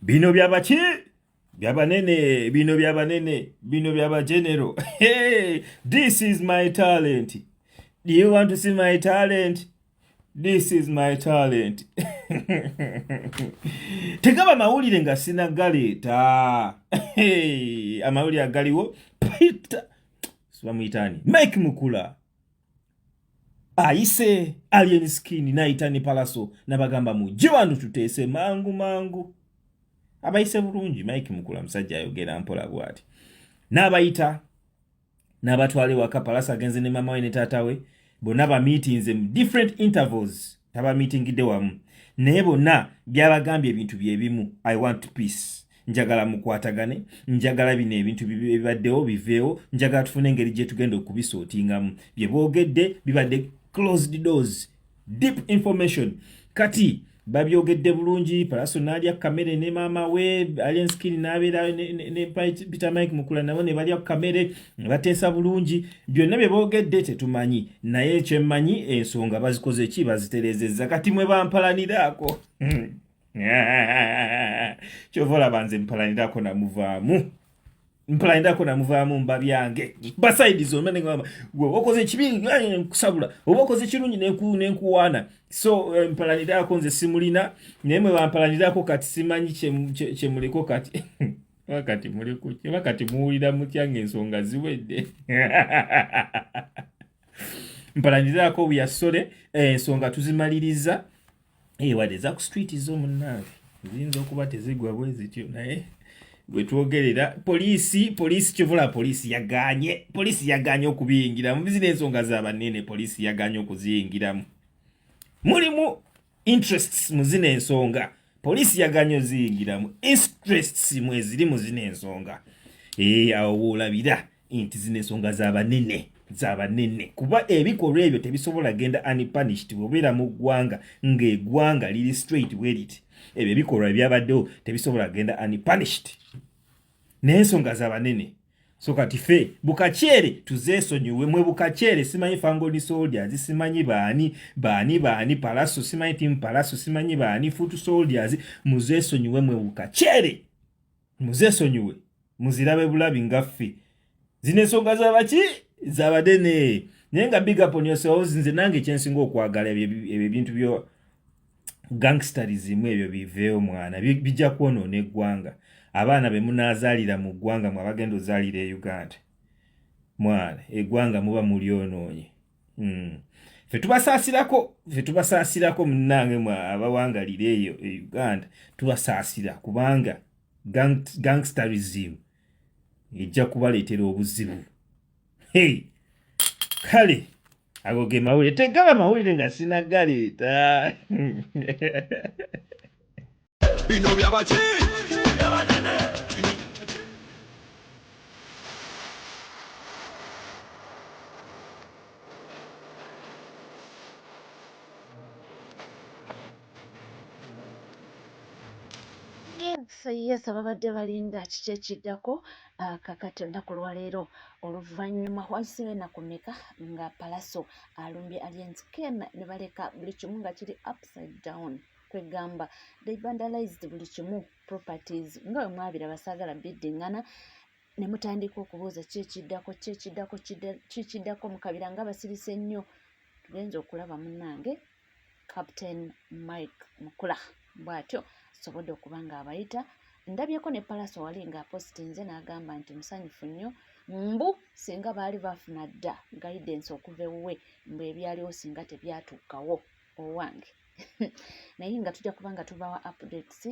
Bino byabaki? Byabanene, bino byabanene, bino byabagenero. Hey, this is my talent. Do you want to see my talent? This is my talent. Tegaba mawulire nga sinagaleeta. Hey, amawulire agaliwo. Peter. Swamwitani. Mike Mukula. Ayise Alien Skin naitani Palaso nabagamba mujje wano tuteese mangu. Abayise bulungi Mike Mukula musajja ayogera mpola bwati. N'abayita n'abatwale waka Palaso agenze ne mama we ne taata we bonna ba meetings in different intervals taba meetingidde wamu naye bonna byabagambye ebintu byebimu. I want peace. Njagala mukwatagane, njagala bino ebintu bibaddewo biveewo, njagala tufune engeri gye tugenda okubisootingamu. Bye boogedde bibadde closed doors, deep information. Kati babyogedde bulungi. Palaso n'alya kamere ne maama we Alien Skin n'abeera ne Peter Mike Mukula nabo ne balya kamere ne bateesa bulungi. Byonna bye boogedde tetumanyi naye kyemmanyi ensonga bazikoze ki bazitereezezza. Kati mwe bampalaniraako kyovola banze mpalanirako namuvaamu mba byange basaidizo mene ngamba okoze kibi kusabula oba okoze kirungi nenkuwaana so mpalanirako nze simulina naye mwe bampalanirako kati simanyi kyemuliko kati wakati muliku wakati muwulira mutya ng'ensonga ziwedde mpalanirako buyasole ensonga tuzimaliriza wadde za ku street z'omunnange ziyinza okuba tezigwa bwe zityo naye bwe twogerera poliisi kivula poliisi yaganye okubiyingiramu bizina ensonga z'abanene poliisi yaganye okuziyingiramu mulimu interests mu zino ensonga poliisi yaganye oziyingiramu interests mweziri mu zino ensonga awo woolabira nti zino ensonga z'abanene kuba ebikolwa ebyo tebisobola genda unpunished bw'obeera mu ggwanga ng'eggwanga liri straight wheriti ebyo ebikolwa ebyabaddewo tebisobola genda unpunished n'ensonga z'abanene so kati ffe bukakyere tuzeesonyiwe mwe bukakyere simanyi Fangoni Soldiers simanyi baani Palaso simanyi Team Palaso simanyi baani Foot Soldiers muzeesonyiwe mwe bukakyere muzeesonyiwe muzirabe bulabi nga ffe zino ensonga z'abaki z'abadene naye nga big up on yourselves nze nange kyensinga okwagala ebyo bintu byo gangsterism ebyo biveewo mwana bijja kwonoona eggwanga abaana be munaazaalira mu ggwanga mwe abagenda ozaalira e Uganda mwana eggwanga muba mulyonoonye ffe tubasaasirako munnange mwe abawangalira eyo e Uganda tubasaasira kubanga gangsterism ejja kubaleetera obuzibu kale ago ge mawulire tegaba mawulire nga sinagaleeta bino byabaki Yes, ababadde balinda kiki ekiddako kakati olunaku lwaleero oluvannyuma wayiseewo ennaku mmeka nga Palaso alumbye Alien Skin ne baleka buli kimu nga kiri upside down kwegamba they vandalized buli kimu properties nga bwe mwabira basaagala biddingana ne mutandika okubuuza kikiddako mukabira nga basirise nnyo tugenza okulaba munnange Captain Mike Mukula bw'atyo sobodde okuba ng'abayita ndabyeko ne Palaso wali ng'apositinze n'agamba nti musanyufu nnyo mbu singa baali bafuna dda guidance okuva ewuwe mbu ebyaliwo singa tebyatuukawo owange naye nga tujja kuba nga tubawa updates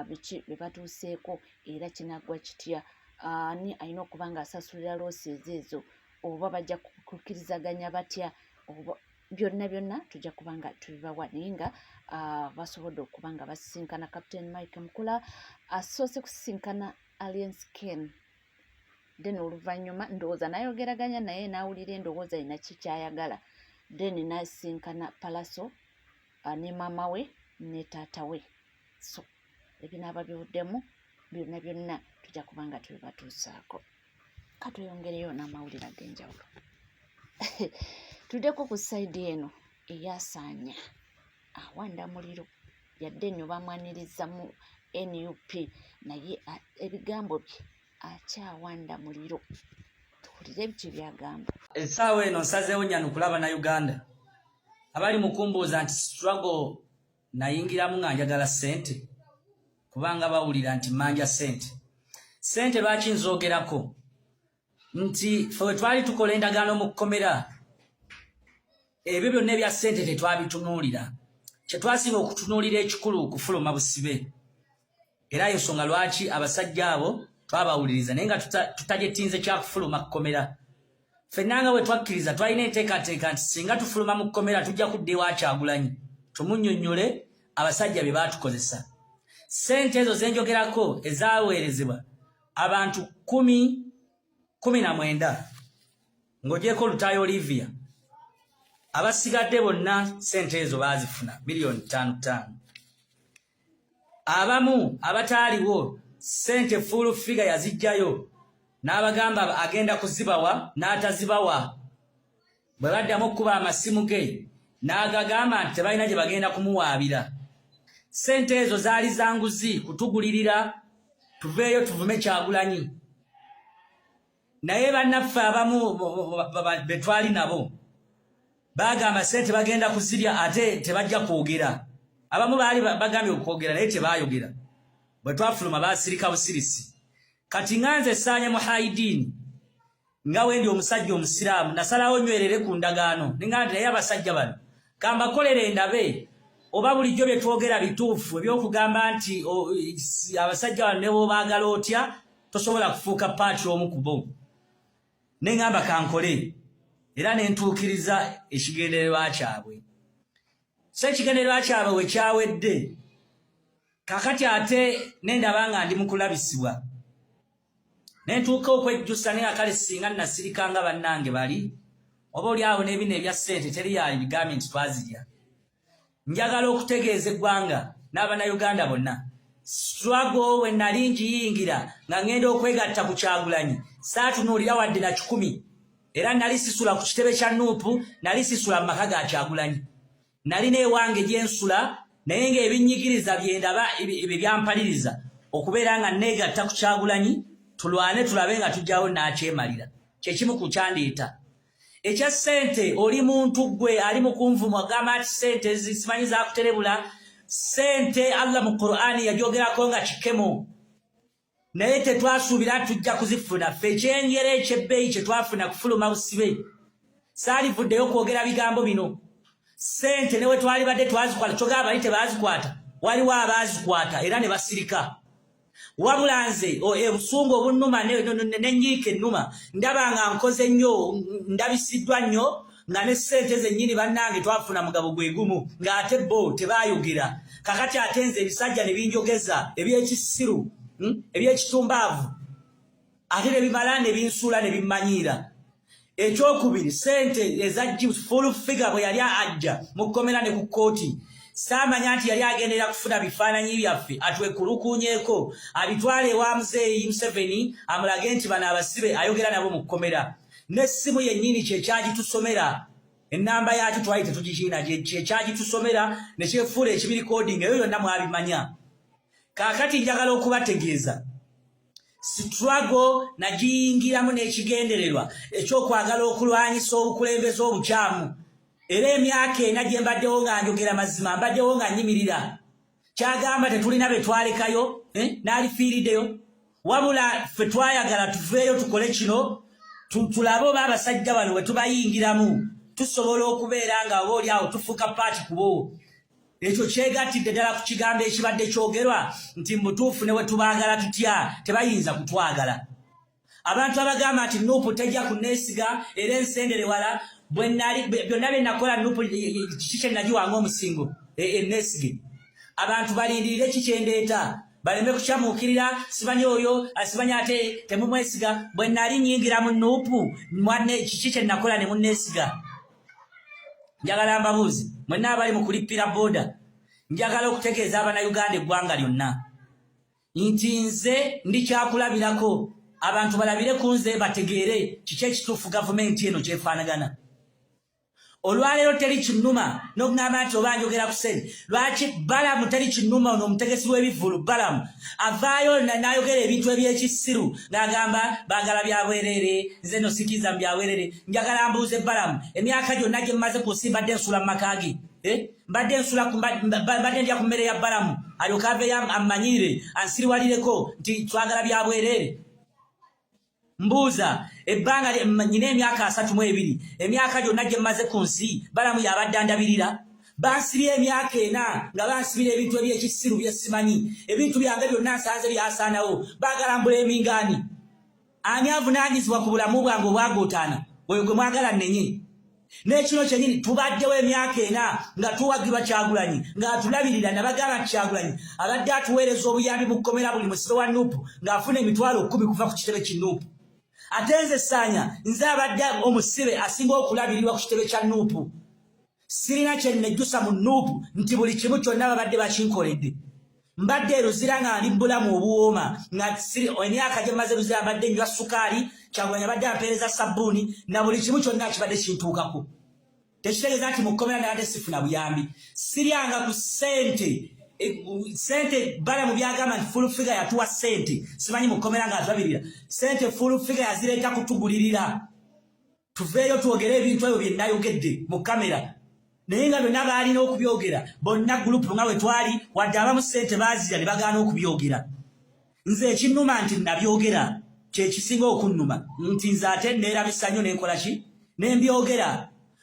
biki bye batuuseeko era kinaggwa kitya ani alina okuba ng'asasulira losses ezo oba bajja kukkirizaganya batya oba byonna tujja kuba nga tubibawa naye nga basobodde okuba nga basisinkana Captain Mike Mukula asoose kusisinkana Alien Skin then oluvannyuma ndowooza nayogeraganya naye n'awulira endowooza yina kikyayagala then nasisinkana Palaso ne maama we ne taata we so ebinaaba bivuddemu byonna tujja kuba nga tubibatuusaako katweyongereyo n'amawulire ag'enjawulo tuddeko ku sayidi eno eyasaanya awanda muliro yadde nno bamwaniriza mu NUP naye ebigambo bye akyawanda muliro. Tuwulire biki byagamba. Essaawa eno nsazeewo nnyano kulaba na Uganda abali mukumbuuza nti struggle nayingiramu nga njagala ssente kubanga bawulira nti manja ssente lwaki nzoogerako nti ffe twali tukola endagaano mu kkomera ebyo byonna ebya ssente tetwabitunuulira. Kye twasinga okutunuulira ekikulu kufuluma busibe era ensonga lwaki abasajja abo twabawuliriza naye nga tutajetinze kyakufuluma kkomera. Ffenna nga bwe twakkiriza twalina enteekateeka nti singa tufuluma mu kkomera tujja kudda ewa Kyagulanyi tumunnyonnyole abasajja bye baatukozesa. Ssente ezo zenjogerako ezaaweerezebwa abantu 19 ng'ogyeko Lutaaya Olivia abasigadde bonna ssente ezo baazifuna miliyoni 5. Abamu abataaliwo ssente full figure yazijjayo n'abagamba agenda kuzibawa n'atazibawa. Bwe baddamu okukuba amasimu ge n'agagamba nti tebalina gye bagenda kumuwaabira. Ssente ezo zaali za nguzi kutugulirira tuveeyo tuvume Kyagulanyi. Naye bannaffe abamu be twali nabo bagamba ssente bagenda kuzirya ate tebajja kwogera. Abamu baali bagambye okwogera naye tebaayogera. Bwe twafuluma baasirika busirisi. Kati nganze Ssaanya Muhaidiini nga wendi omusajja omusiraamu nasalawo nywerere ku ndagaano ningandi naye abasajja bano kambakolere endabe oba bulijjo bye twogera bituufu ebyokugamba nti abasajja bano ne bw'obaagala otya tosobola kufuuka paati omu ku bo. Ne ngamba kankole era ne ntuukiriza ekigendererwa kyabwe. So ekigendererwa kyabwe we kyawedde kakati ate nendaba nga ndi mu kulabisibwa. Ne ntuuka okwejjusa naye akale singa nasirika nga bannange bali oba oli awo n'ebino ebya ssente teri yali bigambye nti twazirya. Njagala okutegeeza eggwanga n'Abannayuganda bonna struggle we nali ngiyingira nga ngenda okwegatta ku Kyagulanyi saatunuulira wadde na 10 era nali sisula ku kitebe kya Nuupu nali sisula mu maka ga Kyagulanyi. Nali n'ewange gye nsula naye ng'ebinyigiriza byendaba ebyampaliriza okubeera nga neegatta ku Kyagulanyi tulwane tulabe nga tujjawo n'akyemalira. Kyekimu ku kyandeeta. Ekya ssente oli muntu gwe ali mu kunvuma agamba nti ssente zisimanyi zaakuterebula. Ssente Allah mu Qur'ani yagyogerako nga kikemo naye tetwasuubira tujja kuzifuna. Ffe ekyenjera ekyebbeeyi kye twafuna kufuluma busibe saalivuddeyo kwogera bigambo bino. Ssente ne we twali badde twazikwata kyogera bali tebaazikwata waliwo abaazikwata era ne basirika. Wabula nze obusungu obunnuma n'ennyiike ennuma ndaba nga nkoze nnyo ndabisiddwa nnyo nga ne ssente zennyini bannange twafuna mugabo gwe gumu ng'ate bo tebaayogera. Kakati ate nze ebisajja ne binjogeza eby'ekisiru eby'ekitumbaavu ate ne bimala ne binsuula ne bimmanyiira. Ekyokubiri ssente ezajji full figure bwe yali ajja mu kkomera ne ku kkooti saamanya nti yali agendera kufuna bifaananyi byaffe atwekulukuunyeeko abitwale ewa Muzeeyi Museveni amulage nti bano abasibe ayogera nabo mu kkomera. N'essimu yennyini kyekyagitusomera ennamba yakyo twali tetugikiina kyekyagitusomera ne kyefuula ekibirikodinga ebyo byonna mwabimanya. Kaakati njagala okubategeeza struggle nagiyingiramu n'ekigendererwa ekyokwagala okulwanyisa obukulembeze obukyamu. Era emyaka ena gye mbaddewo nga njogera mazima mbaddewo nga nyimirira. Kyagamba tetulina be twalekayo n'alifiiriddeyo wabula ffe twayagala tuveeyo tukole kino tulabe oba abasajja bano bwe tubayingiramu tusobola okubeera nga oba oli awo tufuuka paati ku bo. Ekyo kyegattidde ddala ku kigambo ekibadde kyogerwa nti mu butuufu ne bwe tubaagala tutya tebayinza kutwagala. Abantu abagamba nti Nuupu tejja kunneesiga era ensendere wala byonna bye nakola Nuupu kiki kye nagiwanga omusingo enneesige. Abantu balindirire kikyendeeta baleme kukyamuukirira simanyi oyo asimanyi ate temumwesiga. Bwe nali nnyingira mu Nuupu mwanne kiki kye nakola ne munneesiga. Njagala mbabuuzi mwenna abali mu kulippira booda njagala okutegeeza Abannayuganda eggwanga lyonna nti nze ndi kyakulabirako. Abantu balabire ku nze bategeere kiki ekituufu gavumenti eno kyefaanagana. olwaleero teri kinnuma n'okugamba nti oba njogera ku ssente lwaki Balamu teri kinnuma ono omutegesi w'ebivvulu Balamu avaayo n'ayogera ebintu eby'ekisiru n'agamba baagala bya bwereere nze no sikiriza mu bya bwereere njagala mbuuze Balamu emyaka gyonna gye mmaze ku nsi mbadde nsula mu maka ge mbadde ndya ku mmere ya Balamu alyoke aveeyo ammanyire ansiriwalireko nti twagala bya bwereere mbuuza ebbanga nyina emyaka 32 emyaka gyonna gye mmaze ku nsi Balamu yabadde andabirira bansibye emyaka 4 nga bansibira ebintu eby'ekisiru bye simanyi ebintu byange byonna nsanze byasaanawo baagala mbulemingaani ani avunaanyizibwa ku bulamu bwange obwagootaana oyo gwe mwagala nnenye n'ekino kyennyini tubaddewo emyaka 4 nga tuwagirwa Kyagulanyi nga tulabirira nabagamba nti Kyagulanyi abadde atuweereza obuyambi mu kkomera buli musibe wa Nuupu ng'afuna emitwalo 10 kuva ku kitebe kiNuupu ate nze Ssaanya nze abadde omusibe asinga okulabirirwa ku kitebe kya Nuupu sirina kye nnejjusa mu Nuupu nti buli kimu kyonna babadde bakinkoledde mbadde eruzira nga ndi bulamu obuwooma nga emyaka gye mmaze ruzira mbadde nywa sukaali Kyagulanyi abadde ampeereza sabbuuni na buli kimu kyonna kibadde kintuukako tekitegeeza nti mu kkomera nabadde sifuna buyambi siryanga ku ssente Balamu byagamba nti full figure yatuwa ssente simanyi mu kkomera nga atulabirira ssente full figure yazireeta kutugulirira tuveeyo twogere ebintu ebyo bye nayogedde mu kamera naye nga byonna baalina okubyogera bonna gurupu nga bwe twali wadde abamu ssente baazira ne bagaana okubyogera nze ekinnuma nti nabyogera kyekisinga okunnuma nti nze ate neerabisa nnyo nenkola ki nembyogera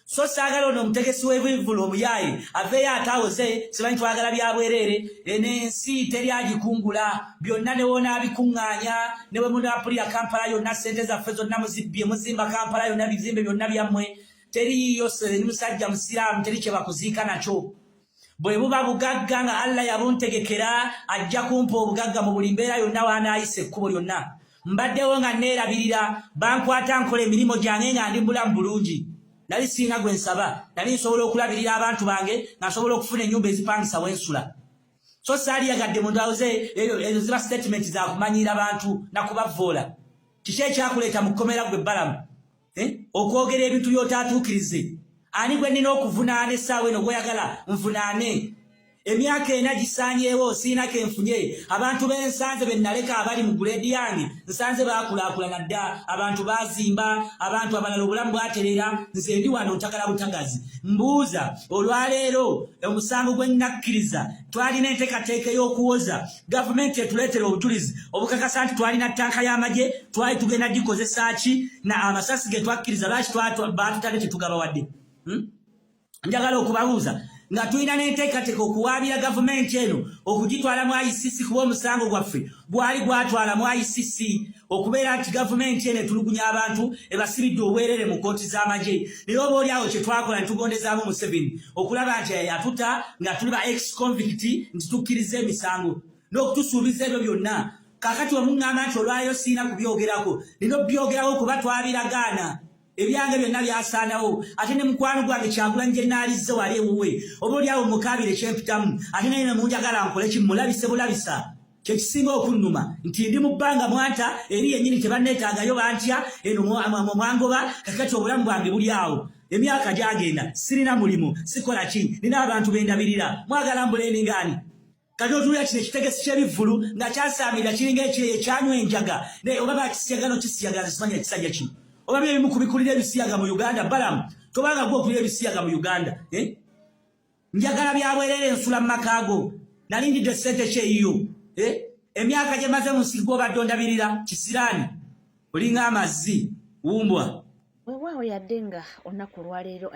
so saagala ono omutegesi w'ebivvulu omuyaaye aveeyo ataawoze simanyi twagala bya bwereere n'ensi teri agikungula byonna ne wonaabikuŋŋaanya ne bwe munaapulira Kampala yonna ssente zaffe zonna muzibbye muzimba Kampala yonna bizimbe byonna byammwe teriiyo ni musajja musiraamu teri kye bakuziika nakyo bwe buba bugagga nga Allah yabuntegekera ajja kumpa obugagga mu buli mbeera yonna waanaayisa ekkubo lyonna mbaddewo nga neerabirira bankwata nkola emirimu gyange nga ndi mulamu bulungi nali singa gwe nsaba nali nsobola okulabirira abantu bange nga nsobola okufuna ennyumba ezipangisa wensula so saali yagadde muntu awuze ezo ziba statement za kumanyira abantu nakubavoola kiki ekyakuleeta mu kkomera gwe Balamu okwogera ebintu by'otaatuukirize ani gwe nnina okuvunaana essaawa eno gweyagala nvunaane emyaka 4 gisaanyeewo siinako enfunye abantu b'ensanze be naleka abali mu guleedi yange nsanze baakulaakulana dda abantu baazimba abantu abalala obulamu bwaterera nze ndi wano ntakala butagazi mbuuza olwaleero omusango gwe nnakkiriza twalina enteekateeka y'okuwoza gavumenti etuleetera obujulizi obukakasa nti twalina ttanka y'amagye twali tugenda gikozesa ki na amasasi ge twakkiriza lwaki baatutadde tetugabawadde njagala okubabuuza nga tulina n'enteekateeka okuwaabira gavumenti eno okugitwala mu ICC kuba omusango gwaffe gwali gwatwala mu ICC okubeera nti gavumenti eno etulugunya abantu ebasibidde obwerere mu kooti z'amagye naye oba oliawo kye twakola ne tugondezaamu Museveni okulaba nti atuta nga tuli ba ex convict nti tukkiriza emisango n'okutusuubiza ebyo byonna kaakati omuŋŋamba nti olwayo siina kubyogerako nina obyogerako kuba twabiragaana ebyange byonna byasaanawo ate ne mukwano gwange Kyagulanyi gye naalizze wali ewuwe oba oliawo mukaabire kyempitamu ate naye nemunjagala nkole kimulabise bulabisa kyekisinga okunnuma nti ndi mu bbanga mwanta eri yennyini tebanneetaagayo bantya eno mwangoba kakati obulamu bwange buli awo emyaka gyagenda sirina mulimu sikola ki nina abantu bendabirira mwagala mbuleningaani kati otulira kino ekitegesi ky'ebivvulu nga kyasaamirira kiringa ekyanywa enjaga oba bakisiyagano kisiyagana simanya ekisajja kino oba byebimu kubikulira ebisiyaga mu Uganda Balamu tobanga gwe okulira ebisiyaga mu Uganda njagala byabwerere ensula mu makaago nalindidde ssente kyeyiyo emyaka gye maze mu nsi gw'obadde ondabirira kisiraani olinga amazzi wumbwa weewaawo yadde nga olunaku lwaleero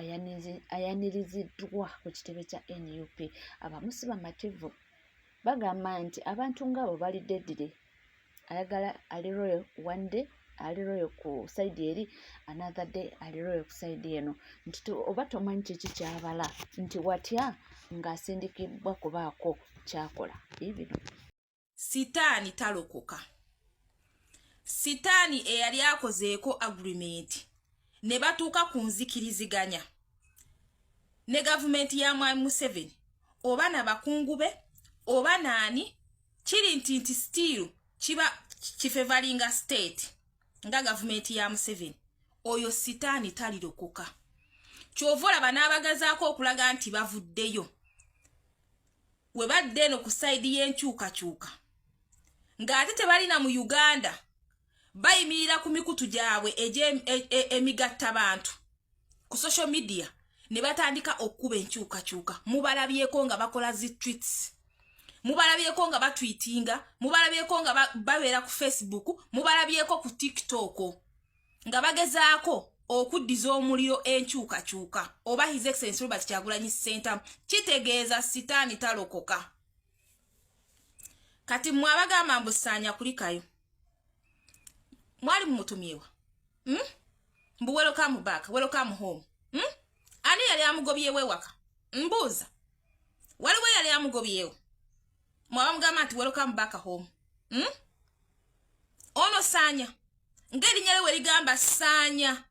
ayaniriziddwa ku kitebe kya NUP abamusi bamativu bagamba nti abantu ng'abo balidde eddire ayagala ali royo one day ali royo ku saidi eri another day ali royo ku saidi eno nti oba tomanyi kiki kyabala nti watya ng'asindikibbwa kubaako kyakola ibino sitaani talokoka sitaani eyali akozeeko agreement ne batuuka ku nzikiriziganya ne gavumenti ya Mwami Museveni oba n'abakungu be oba naani kiri nti still kiba kifevalinga state nga gavumenti ya Museveni oyo sitaani talirokoka Kyovola banabagazaako okulaga nti bavuddeyo. We badde eno ku sayidi y'enkyukakyuka. Ng'ate tebalina mu Uganda. Bayimirira ku mikutu gyabwe emigatta bantu. Ku social media ne batandika okuba enkyukakyuka. Mubalabyeko nga bakola zi tweets. Mubalabyeko nga batweetinga. Mubalabyeko nga babeera ku Facebook. Mubalabyeko ku TikTok. Nga bagezaako okuddiza omuliro enkyukakyuka. Oba His Excellency Robert Kyagulanyi Ssentamu. Kitegeeza sitaani talokoka. Kati mwabagamba mbu Ssaanya kulikayo. Mwali mumutumyewa. Mbu welcome back, welcome home. Ani yali amugobyewe waka? Mbuuza. Waliwo yali amugobyewe. Mwaba mugamba nti welcome back home. Ono Ssaanya. Ng'erinnya lye ligamba Ssaanya.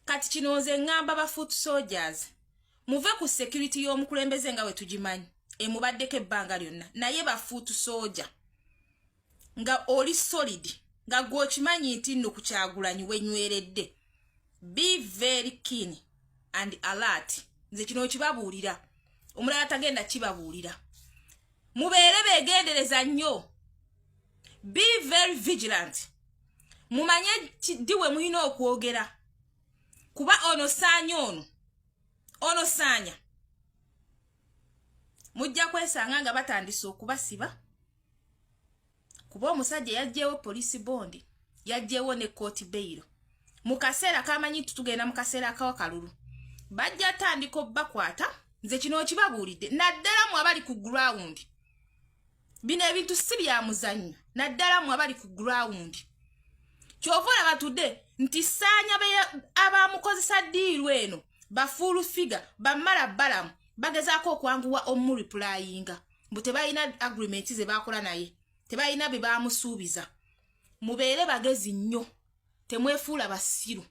Kati kino nze ngamba ba foot soldiers. Muve ku security y'omukulembeze nga we tugimanyi. Emubaddeko ebbanga lyonna. Naye ba foot soldier. Nga oli solid. Nga gwokimanyi nti nno ku Kyagulanyi wenyweredde. Be very keen and alert. Nze kino kibabuulira. Omulala tagenda kibabuulira. Mubeere beegendereza nnyo. Be very vigilant. Mumanye diwe mulina okwogera. Kuba ono Ssaanya ono Ssaanya. Mujja kwesanga nga batandise okubasiba. Kuba omusajja yajjeewo police bond. Yajjeewo ne court bail. Mu kaseera kamanyi tutugenda mu kaseera akawakalulu. Bajja tandika obbakwata. Nze kino kibabuulidde. Naddala mu abali ku ground. Bino ebintu si bya muzannyo. Naddala mu abali ku ground. Kyovola batudde nti Ssaanya abamukozesa ddiiru eno bafuulu figa bamala balamu bagezaako okwanguwa omureplyinga mbu tebalina agreement ze bakola naye tebalina bye bamusuubiza. Mubeere bagezi nnyo temwefuula basiru.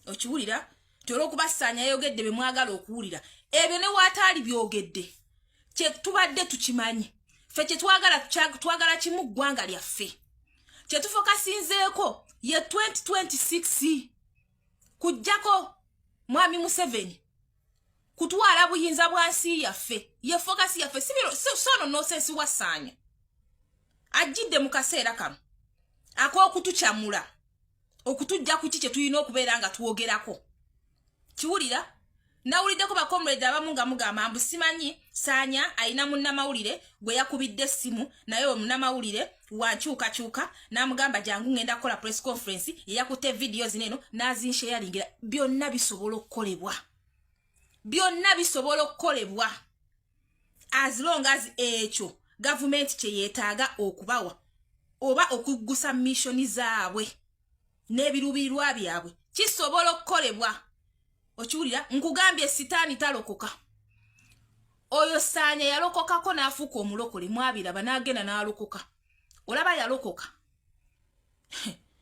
Okiwulira olw'okuba Ssaanya yayogedde bye mwagala okuwulira ebyo ne waataali byogedde kye tubadde tukimanyi ffe kye twagala kimu ggwanga lyaffe. Kye tufokasinzeeko ye 2026 kujjako Mwami Museveni kutwala buyinza bwa nsi yaffe ye fokasi yaffe sono nonsense wa Ssaanya ajjidde mu kaseera kano ak'okutukyamula okutujja ku kiki tulina okubeera nga tuwogerako. Kiwulira nawuliddeko bakomrade abamu nga mugamba mbu simanyi Ssaanya alina munnamawulire gwe yakubidde essimu naye munnamawulire wankyukakyuka n'amugamba jangu ngenda kukola press conference yeyakutte video zineno n'azinsharingira. Byonna bisobola okukolebwa. Byonna bisobola okukolebwa as long as ekyo government kye yeetaaga okubawa oba okuggusa mission zaabwe n'ebiruubirirwa byabwe kisobola okukolebwa. Okiwulira nkugambye sitaani talokoka. Oyo Ssaanya yalokokako n'afuuka omulokole mwabiraba n'agenda n'alokoka. Olaba yalokoka.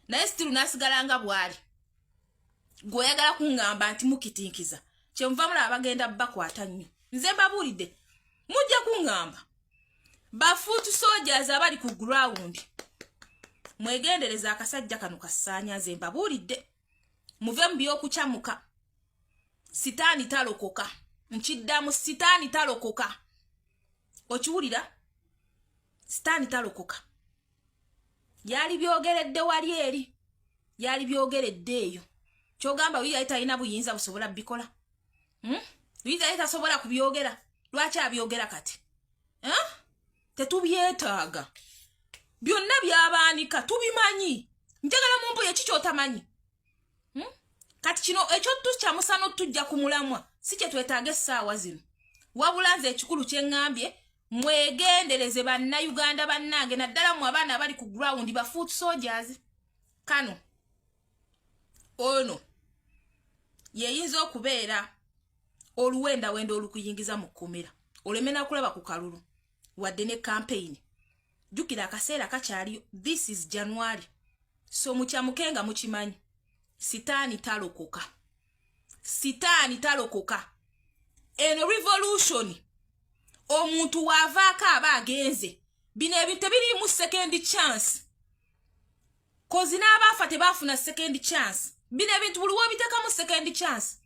Naye still n'asigala nga bw'ali. Gw'oyagala kuŋŋamba nti mukitinkiza. Kyenva mulaba bagenda bakwata nnyo. Nze mbabuulidde. Mujja kuŋŋamba. Ba foot soldiers abali ku ground. Mwegendereza akasajja kano ka Ssaanya nze mbabuulidde. Muve mu by'okukyamuka. Sitaani talokoka. Nkiddamu sitaani talokoka. Okiwulira? Sitaani talokoka. Yali byogeredde wali eri. Yali byogeredde eyo. Kyogamba wiyo ayita alina buyinza busobola bikola. Wiyo ayita asobola kubyogera. Lwaki abyogera kati? Tetubyetaaga. Byonna byabaanika tubimanyi. Njagala mumbu ye kikyotamanyi. Kati kino ekyo tukyamusano tujja ku mulamwa si kye twetaaga essaawa zino. Wabula nze ekikulu kye ŋŋambye mwegendereze bannayuganda bannange naddala mu abaana abali ku ground ba foot soldiers. Kano ono yeyinza okubeera oluwendawenda olukuyingiza mu kkomera oleme nakulaba ku kalulu wadde ne campaign. Jjukira akaseera kakyaliyo. This is January. So mukyamuke nga mukimanyi. Sitaani talokoka. Sitaani talokoka. Eno revolution omuntu wavaako aba agenze. Bino ebintu tebiriimu second chance. Kozi n'abaafa tebaafuna second chance. bino ebintu buli wobitekamu second chance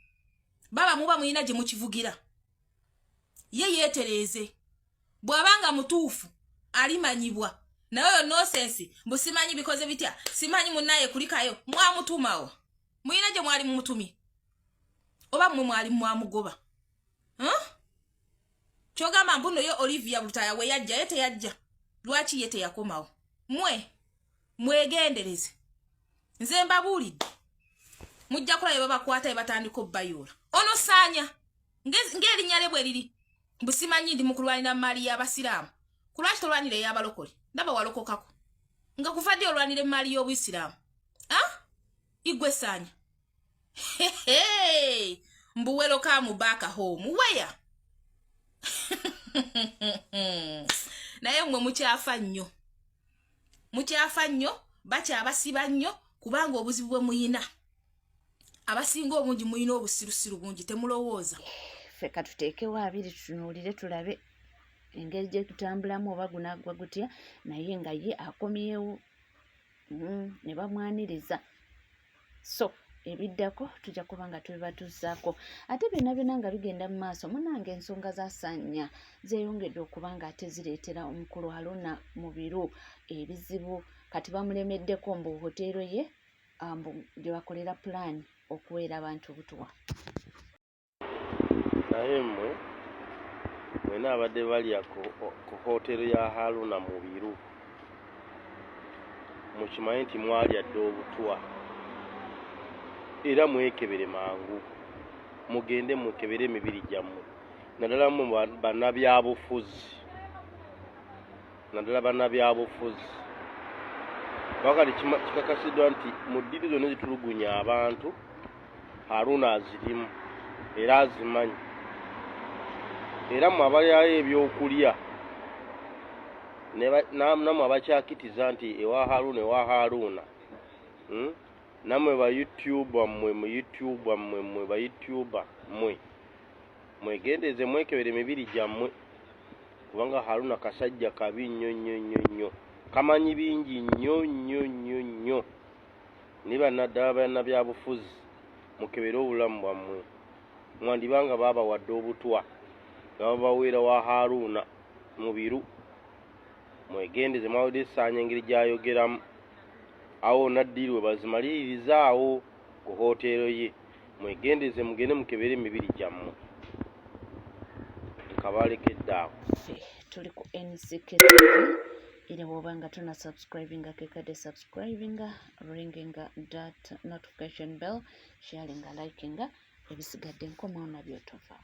baba muba muyina gye mukivugira ye yeetereze bw'abanga mutuufu alimanyibwa nayo nonsense mbusimanyi bikoze bitya simanyi munaye kulikayo mwamutumawo muyina gye mwali mumutumi oba mmwe mwali mwamugoba kyogamba mbuno yo Olivia Bulutaya we yajja ye teyajja lwaki ye teyakomawo mwegendereze nze mbabuulidde mujja kulayo babakwata ebatandika obbayoola ono saanya ng'erinnya lye bwe liri mbusimanyi ndi mukulwanira maali y'abasiraamu kulwaki tolwanira ey'abalokole ndaba walokokako nga kuva ddi olwanira emaali y'obuyisiraamu igwe saanya mbuwelo kamu back home weya naye mmwe mukyafa nnyo bakyabasiba nnyo kubanga obuzibu bwe muyina abasinga obungi muyina obusirusiru bungi temulowooza ffe katuteekewo abiri tutunuulire tulabe engeri gye tutambulamu oba gunaagwa gutya naye nga ye akomyewo ne bamwaniriza so ebiddako tujja kuba nga tubibatuusaako ate byonna nga bigenda mu maaso munange ensonga zasaanya zeeyongedde okuba nga ate zireetera omukulu Haruna Mubiru ebizibu kati bamulemeddeko mbu hoteero ye gye bakolera pulaani okuweera abantu obutuwa naye mmwe mwena abadde balya ku hoteero ya Haruna Mubiru mukimanyi nti mwalya dde obutwa era mwekebere mangu mugende mukebere emibiri gyammwe naddala mu bannabyabufuzi wakati kikakasiddwa nti mu ddiri zonna zitulugunya abantu Haruna azirimu era azimanyi era mu abalyayo ebyokulya namwe abakyakitiza nti ewa Haruna namwe ba YouTuber mmwe mwegendeze mwekebere emibiri gyammwe kubanga Haruna kasajja kabi nnyo kamanyi bingi nnyo niba naddala bannabyabufuzi mukebere obulamu bwammwe mwandibanga babawadde obutwa nga babaweera wa Haruna Mubiru mwegendeze mwawedde esaanya engeri gyayogeramu awo naddirwe bazimalirizaawo ku hoteero ye mwegendeze mugende mukebere emibiri gyammwe kabalekedde awo tuli ku NCKTV era bw'oba nga tuna subscribinga kekadde subscribinga ringinga that notification bell sharinga likinga ebisigadde nkomawo nabyo tova